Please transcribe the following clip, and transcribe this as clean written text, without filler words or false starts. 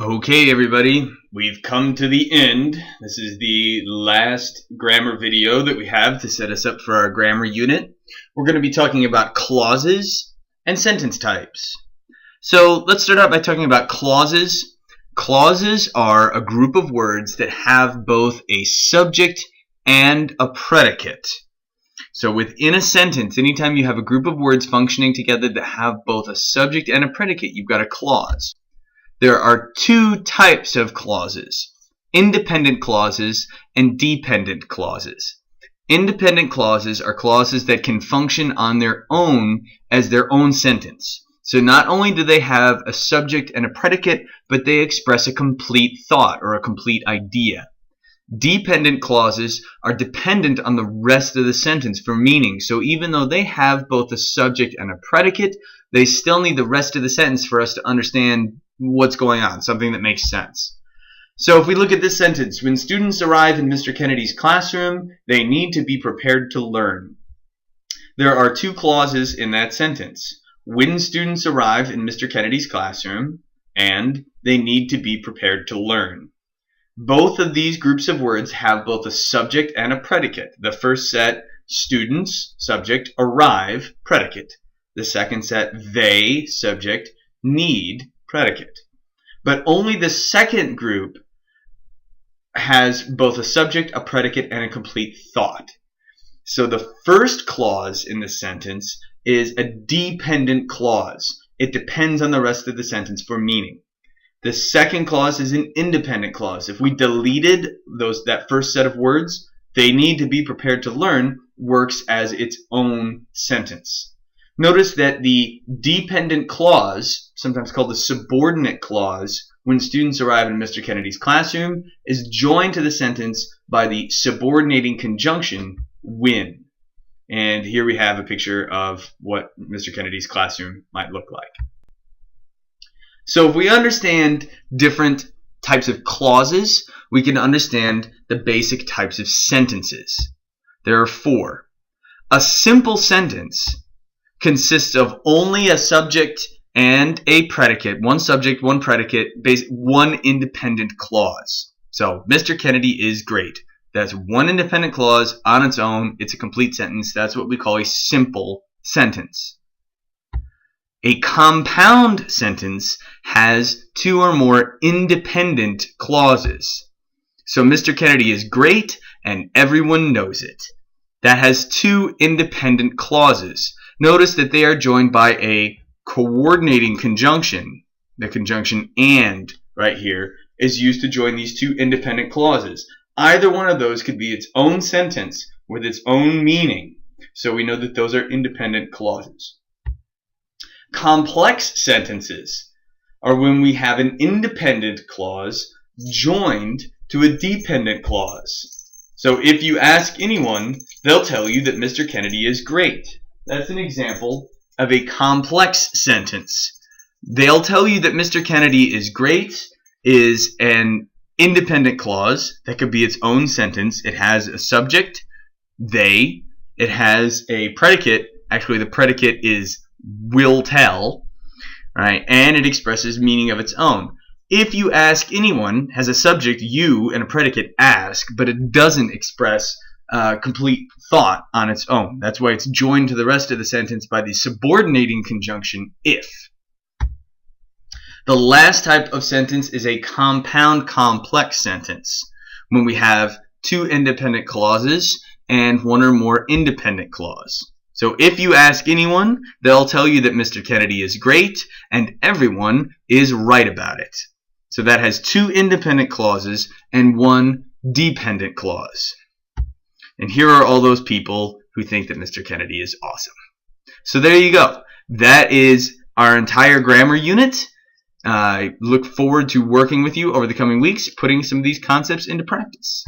Okay, everybody, we've come to the end. This is the last grammar video that we have to set us up for our grammar unit. We're going to be talking about clauses and sentence types. So let's start out by talking about clauses. Clauses are a group of words that have both a subject and a predicate. So within a sentence, anytime you have a group of words functioning together that have both a subject and a predicate, you've got a clause. There are two types of clauses: independent clauses and dependent clauses. Independent clauses are clauses that can function on their own as their own sentence. So not only do they have a subject and a predicate, but they express a complete thought or a complete idea. Dependent clauses are dependent on the rest of the sentence for meaning. So even though they have both a subject and a predicate, they still need the rest of the sentence for us to understand what's going on, something that makes sense. So if we look at this sentence, when students arrive in Mr. Kennedy's classroom, they need to be prepared to learn. There are two clauses in that sentence: when students arrive in Mr. Kennedy's classroom, and they need to be prepared to learn. Both of these groups of words have both a subject and a predicate. The first set, students, subject, arrive, predicate. The second set, they, subject, need, predicate. But only the second group has both a subject, a predicate, and a complete thought. So the first clause in the sentence is a dependent clause. It depends on the rest of the sentence for meaning. The second clause is an independent clause. If we deleted that first set of words, they need to be prepared to learn works as its own sentence. Notice that the dependent clause, sometimes called the subordinate clause, when students arrive in Mr. Kennedy's classroom, is joined to the sentence by the subordinating conjunction when. And here we have a picture of what Mr. Kennedy's classroom might look like. So if we understand different types of clauses, we can understand the basic types of sentences. There are four. A simple sentence consists of only a subject and a predicate, one subject, one predicate, one independent clause. So, Mr. Kennedy is great. That's one independent clause on its own. It's a complete sentence. That's what we call a simple sentence. A compound sentence has two or more independent clauses. So, Mr. Kennedy is great and everyone knows it. That has two independent clauses. Notice that they are joined by a coordinating conjunction. The conjunction "and" right here is used to join these two independent clauses. Either one of those could be its own sentence with its own meaning. So we know that those are independent clauses. Complex sentences are when we have an independent clause joined to a dependent clause. So if you ask anyone, they'll tell you that Mr. Kennedy is great. That's an example of a complex sentence. They'll tell you that Mr. Kennedy is great is an independent clause that could be its own sentence. It has a subject, they. It has a predicate. Actually, the predicate is will tell, right? And it expresses meaning of its own. If you ask anyone, has a subject, you, and a predicate, ask, but it doesn't express complete thought on its own. That's why it's joined to the rest of the sentence by the subordinating conjunction if. The last type of sentence is a compound complex sentence, when we have two independent clauses and one or more independent clause. So if you ask anyone, they'll tell you that Mr. Kennedy is great and everyone is right about it. So that has two independent clauses and one dependent clause. And here are all those people who think that Mr. Kennedy is awesome. So there you go. That is our entire grammar unit. I look forward to working with you over the coming weeks, putting some of these concepts into practice.